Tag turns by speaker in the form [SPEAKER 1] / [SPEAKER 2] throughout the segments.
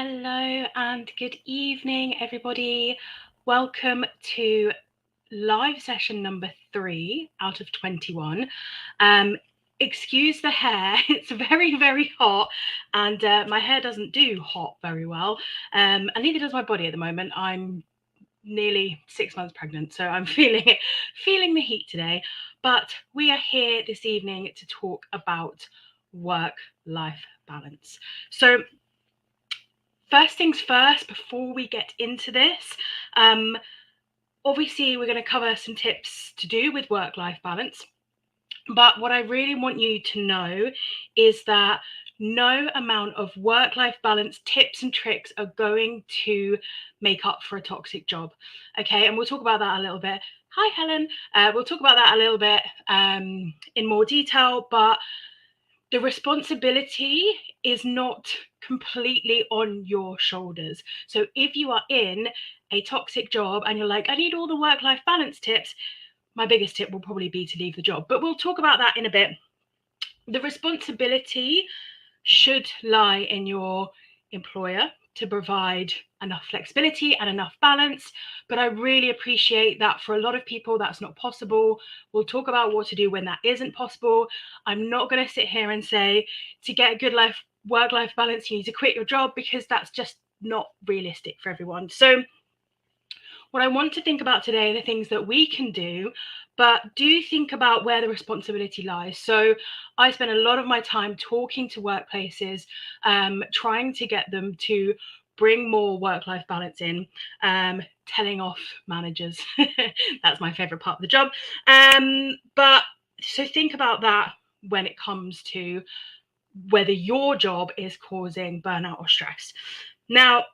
[SPEAKER 1] Hello and good evening, everybody. Welcome to live session number 3 out of 21. Excuse the hair, it's very, very hot, and my hair doesn't do hot very well, and neither does my body at the moment. I'm nearly 6 months pregnant, so I'm feeling the heat today. But we are here this evening to talk about work-life balance. So first things first, before we get into this, obviously we're going to cover some tips to do with work-life balance. But what I really want you to know is that no amount of work-life balance tips and tricks are going to make up for a toxic job. Okay, and we'll talk about that a little bit. Hi, Helen. We'll talk about that a little bit in more detail, but the responsibility is not completely on your shoulders. So if you are in a toxic job and you're like, I need all the work-life balance tips, my biggest tip will probably be to leave the job. But we'll talk about that in a bit. The responsibility should lie in your employer to provide enough flexibility and enough balance. But I really appreciate that for a lot of people, that's not possible. We'll talk about what to do when that isn't possible. I'm not going to sit here and say to get a good work-life balance, you need to quit your job, because that's just not realistic for everyone. So what I want to think about today are the things that we can do, but do think about where the responsibility lies. So I spend a lot of my time talking to workplaces, trying to get them to bring more work-life balance in, telling off managers. That's my favorite part of the job. But so think about that when it comes to whether your job is causing burnout or stress. Now,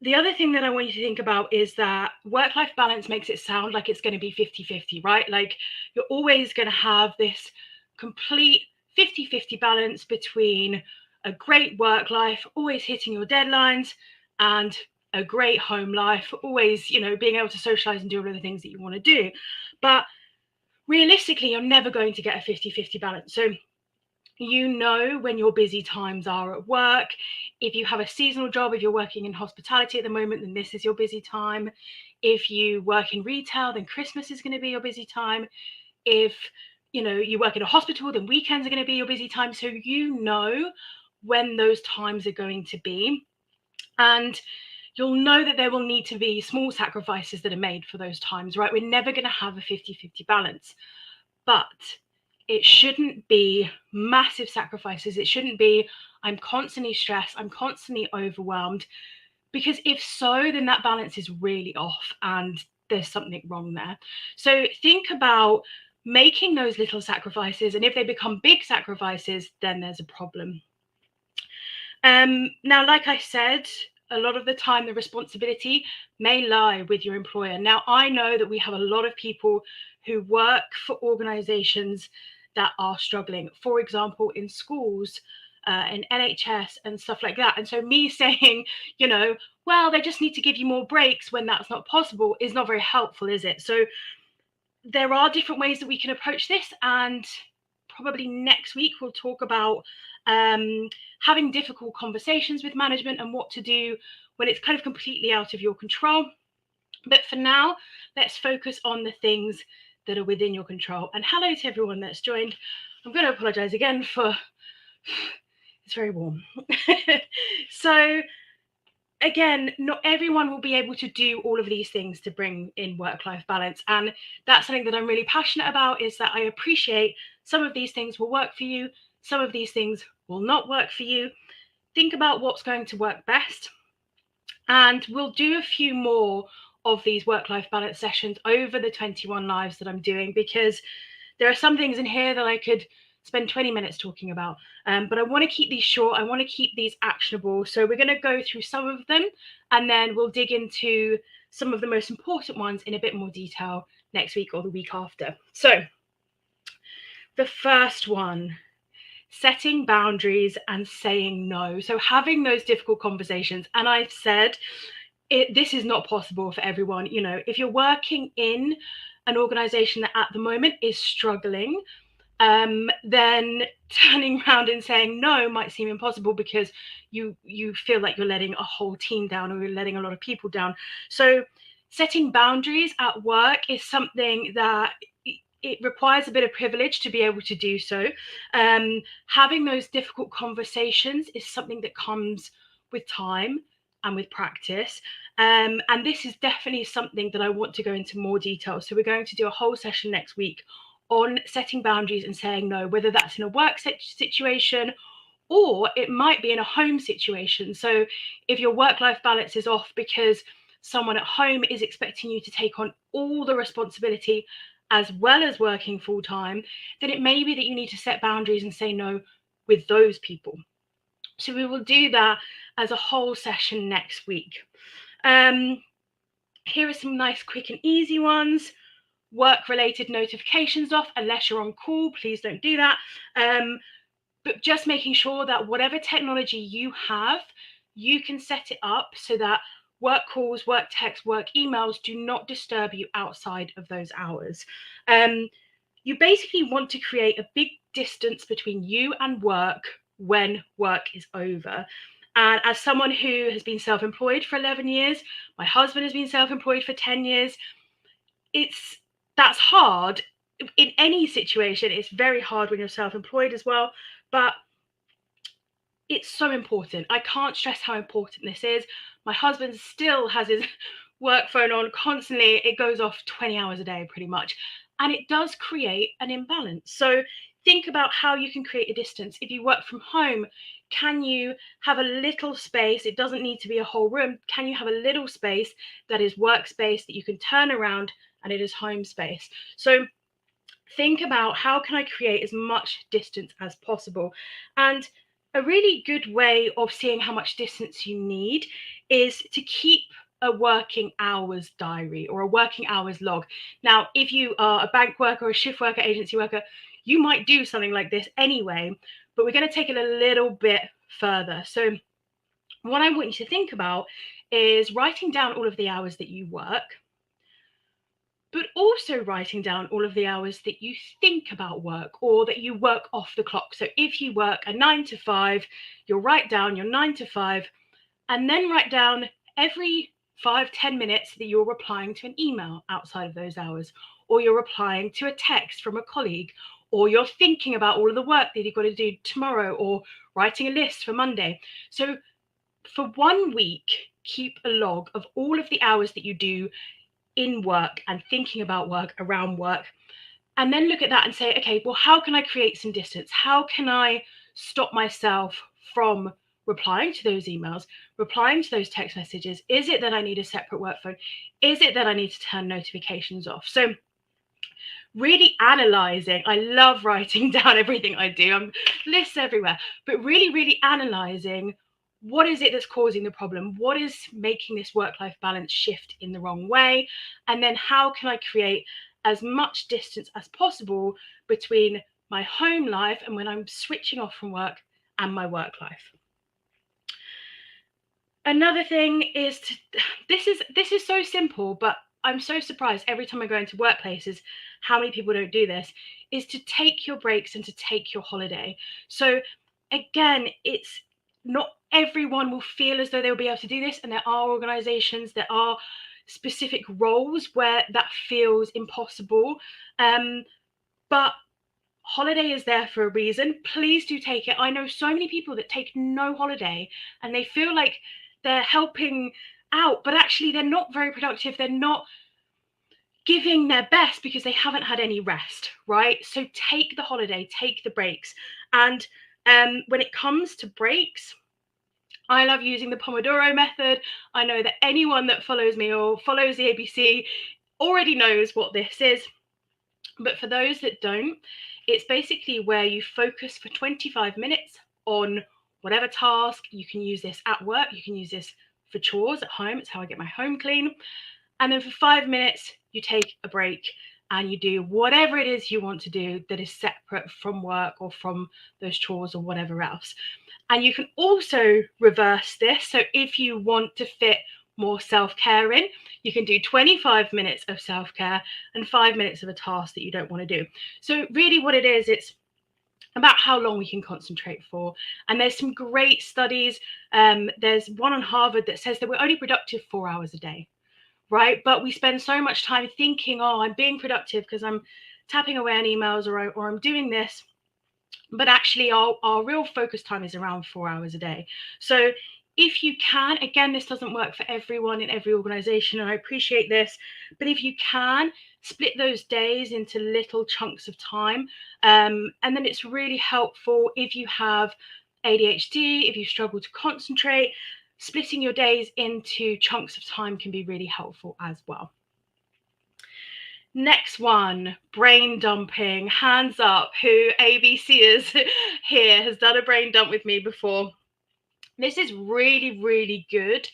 [SPEAKER 1] the other thing that I want you to think about is that work-life balance makes it sound like it's going to be 50-50, right? Like you're always going to have this complete 50-50 balance between a great work life, always hitting your deadlines, and a great home life, always, being able to socialize and do all of the things that you want to do. But realistically, you're never going to get a 50-50 balance. So when your busy times are at work. If you have a seasonal job, if you're working in hospitality at the moment, then this is your busy time. If you work in retail, then Christmas is going to be your busy time. If you work in a hospital, then weekends are going to be your busy time. So when those times are going to be, and you'll know that there will need to be small sacrifices that are made for those times, right? We're never going to have a 50-50 balance, but it shouldn't be massive sacrifices. It shouldn't be, I'm constantly stressed, I'm constantly overwhelmed, because if so, then that balance is really off and there's something wrong there. So think about making those little sacrifices, and if they become big sacrifices, then there's a problem. Now, like I said, a lot of the time the responsibility may lie with your employer. Now, I know that we have a lot of people who work for organizations that are struggling, for example, in schools, in NHS and stuff like that. And so me saying, well, they just need to give you more breaks when that's not possible is not very helpful, is it? So there are different ways that we can approach this, and probably next week we'll talk about having difficult conversations with management and what to do when it's kind of completely out of your control. But for now, let's focus on the things that are within your control. And hello to everyone that's joined. I'm going to apologize again for it's very warm. So again, not everyone will be able to do all of these things to bring in work-life balance. And that's something that I'm really passionate about, is that I appreciate some of these things will work for you, some of these things will not work for you. Think about what's going to work best. And we'll do a few more of these work-life balance sessions over the 21 lives that I'm doing, because there are some things in here that I could spend 20 minutes talking about. But I want to keep these short. I want to keep these actionable. So we're going to go through some of them, and then we'll dig into some of the most important ones in a bit more detail next week or the week after. So the first one, setting boundaries and saying no. So having those difficult conversations. And I've said this is not possible for everyone. If you're working in an organization that at the moment is struggling, then turning around and saying no might seem impossible because you feel like you're letting a whole team down, or you're letting a lot of people down. So setting boundaries at work is something that it requires a bit of privilege to be able to do so. Having those difficult conversations is something that comes with time and with practice. And this is definitely something that I want to go into more detail. So we're going to do a whole session next week on setting boundaries and saying no, whether that's in a work situation or it might be in a home situation. So if your work-life balance is off because someone at home is expecting you to take on all the responsibility as well as working full-time, then it may be that you need to set boundaries and say no with those people. So we will do that as a whole session next week. Here are some nice, quick and easy ones. Work-related notifications off, unless you're on call, please don't do that. But just making sure that whatever technology you have, you can set it up so that work calls, work texts, work emails do not disturb you outside of those hours. You basically want to create a big distance between you and work when work is over. And as someone who has been self-employed for 11 years, my husband has been self-employed for 10 years, that's hard in any situation. It's very hard when you're self-employed as well, but it's so important. I can't stress how important this is. My husband still has his work phone on constantly. It goes off 20 hours a day pretty much, and it does create an imbalance. So think about how you can create a distance. If you work from home, can you have a little space? It doesn't need to be a whole room. Can you have a little space that is workspace that you can turn around and it is home space? So think about how can I create as much distance as possible. And a really good way of seeing how much distance you need is to keep a working hours diary or a working hours log. Now, if you are a bank worker, a shift worker, agency worker, you might do something like this anyway, but we're going to take it a little bit further. So what I want you to think about is writing down all of the hours that you work, but also writing down all of the hours that you think about work or that you work off the clock. So if you work a 9 to 5, you'll write down your 9 to 5 and then write down every 5-10 minutes that you're replying to an email outside of those hours, or you're replying to a text from a colleague, or you're thinking about all of the work that you've got to do tomorrow, or writing a list for Monday. So for 1 week, keep a log of all of the hours that you do in work and thinking about work, around work, and then look at that and say, okay, well, how can I create some distance? How can I stop myself from replying to those emails, replying to those text messages? Is it that I need a separate work phone? Is it that I need to turn notifications off? So really analyzing, I love writing down everything I do. I'm lists everywhere, but really analyzing what is it that's causing the problem? What is making this work-life balance shift in the wrong way? And then how can I create as much distance as possible between my home life and when I'm switching off from work and my work life? Another thing is this is so simple, but I'm so surprised every time I go into workplaces how many people don't do this, is to take your breaks and to take your holiday. So again, it's not everyone will feel as though they'll be able to do this, and there are organizations, there are specific roles where that feels impossible. But holiday is there for a reason. Please do take it. I know so many people that take no holiday and they feel like they're helping out, but actually they're not very productive. They're not giving their best because they haven't had any rest, right? So take the holiday, take the breaks. And when it comes to breaks, I love using the Pomodoro method. I know that anyone that follows me or follows the ABC already knows what this is. But for those that don't, it's basically where you focus for 25 minutes on whatever task. You can use this at work. You can use this for chores at home. It's how I get my home clean. And then for 5 minutes, you take a break and you do whatever it is you want to do that is separate from work or from those chores or whatever else. And you can also reverse this. So if you want to fit more self-care in. You can do 25 minutes of self-care and 5 minutes of a task that you don't want to do. So really what it is, it's about how long we can concentrate for. And there's some great studies. There's one on Harvard that says that we're only productive 4 hours a day, right? But we spend so much time thinking, oh, I'm being productive because I'm tapping away on emails or I'm doing this. But actually our real focus time is around 4 hours a day. So if you can, again, this doesn't work for everyone in every organization, and I appreciate this, but if you can, split those days into little chunks of time. And then it's really helpful if you have ADHD, if you struggle to concentrate, splitting your days into chunks of time can be really helpful as well. Next one, brain dumping. Hands up who ABCers here has done a brain dump with me before. This is really, really good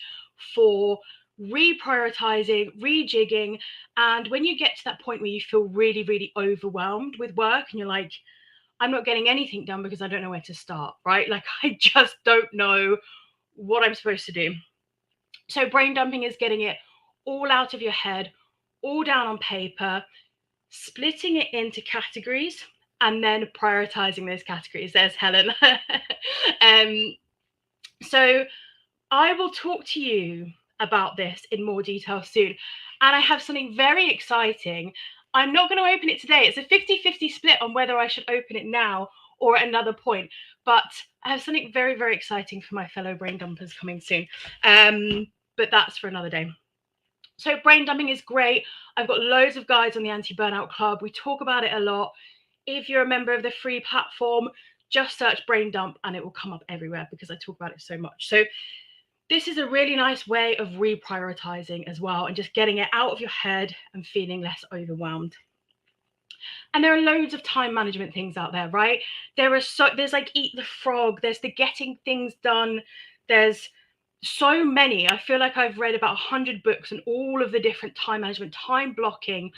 [SPEAKER 1] for reprioritizing, rejigging. And when you get to that point where you feel really, really overwhelmed with work and you're like, I'm not getting anything done because I don't know where to start, right? Like I just don't know what I'm supposed to do. So brain dumping is getting it all out of your head, all down on paper, splitting it into categories, and then prioritizing those categories. There's Helen. So I will talk to you about this in more detail soon. And I have something very exciting. I'm not going to open it today. It's a 50-50 split on whether I should open it now or at another point. But I have something very, very exciting for my fellow brain dumpers coming soon. But that's for another day. So brain dumping is great. I've got loads of guides on the Anti-Burnout Club. We talk about it a lot. If you're a member of the free platform, just search brain dump and it will come up everywhere because I talk about it so much. So this is a really nice way of reprioritizing as well and just getting it out of your head and feeling less overwhelmed. And there are loads of time management things out there, right? There's like Eat the Frog, there's the Getting Things Done, there's so many. I feel like I've read about 100 books and all of the different time management, time blocking.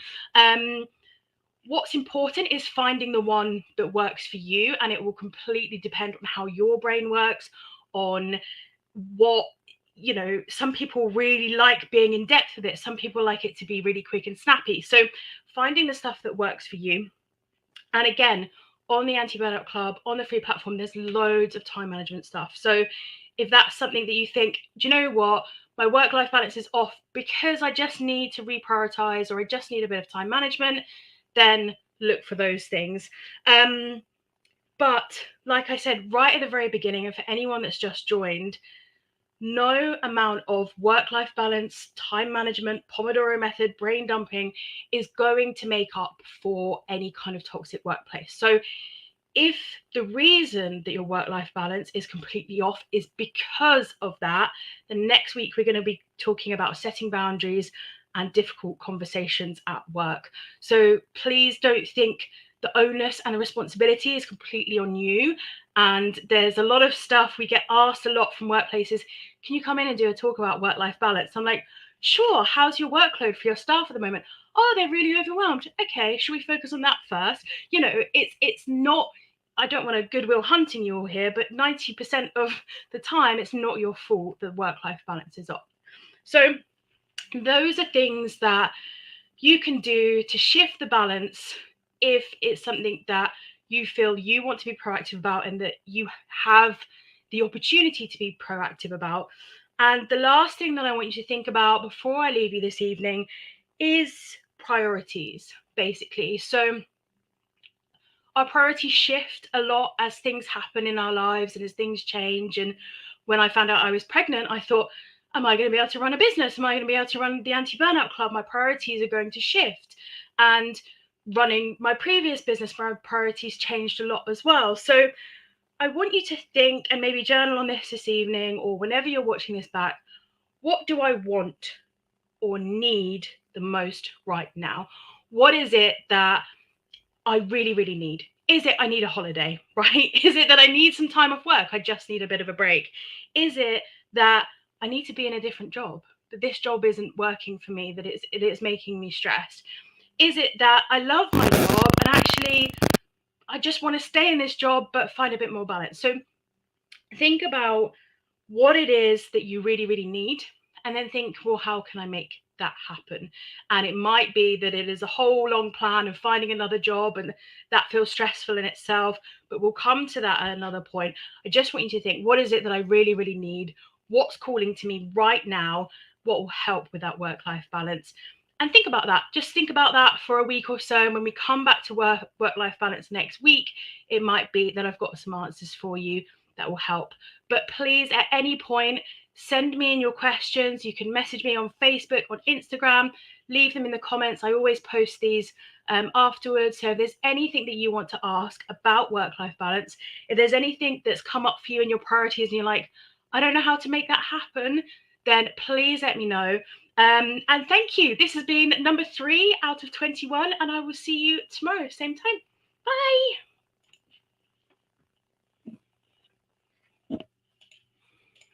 [SPEAKER 1] What's important is finding the one that works for you, and it will completely depend on how your brain works, on what, you know, some people really like being in depth with it. Some people like it to be really quick and snappy. So finding the stuff that works for you. And again, on the Anti-Burnout Club, on the free platform, there's loads of time management stuff. So if that's something that you think, do you know what, my work-life balance is off because I just need to reprioritize or I just need a bit of time management, then look for those things. But like I said, right at the very beginning, and for anyone that's just joined, no amount of work-life balance, time management, Pomodoro method, brain dumping is going to make up for any kind of toxic workplace. So if the reason that your work-life balance is completely off is because of that, then next week we're going to be talking about setting boundaries and difficult conversations at work. So please don't think the onus and the responsibility is completely on you. And there's a lot of stuff we get asked a lot from workplaces. Can you come in and do a talk about work-life balance? I'm like, sure. How's your workload for your staff at the moment? Oh, they're really overwhelmed. Okay, should we focus on that first? You know, it's not, I don't want to goodwill hunting you all here, but 90% of the time, it's not your fault that work-life balance is off. So those are things that you can do to shift the balance if it's something that you feel you want to be proactive about and that you have the opportunity to be proactive about. And the last thing that I want you to think about before I leave you this evening is priorities, basically. So our priorities shift a lot as things happen in our lives and as things change. And when I found out I was pregnant, I thought, am I going to be able to run a business? Am I going to be able to run the Anti-Burnout Club? My priorities are going to shift. And running my previous business, my priorities changed a lot as well. So I want you to think and maybe journal on this evening or whenever you're watching this back. What do I want or need the most right now? What is it that I really, really need? Is it I need a holiday, right? Is it that I need some time off work? I just need a bit of a break. Is it that I need to be in a different job, that this job isn't working for me, that it is making me stressed? Is it that I love my job and actually I just want to stay in this job but find a bit more balance? So think about what it is that you really, really need and then think, well, how can I make that happen? And it might be that it is a whole long plan of finding another job, and that feels stressful in itself, but we'll come to that at another point. I just want you to think, what is it that I really, really need? What's calling to me right now? What will help with that work-life balance? And think about that. Just think about that for a week or so. And when we come back to work-life balance next week, it might be that I've got some answers for you that will help. But please, at any point, send me in your questions. You can message me on Facebook, on Instagram, leave them in the comments. I always post these afterwards. So if there's anything that you want to ask about work-life balance, if there's anything that's come up for you in your priorities and you're like, I don't know how to make that happen, then please let me know. And thank you. This has been number 3 out of 21, and I will see you tomorrow, same time. Bye.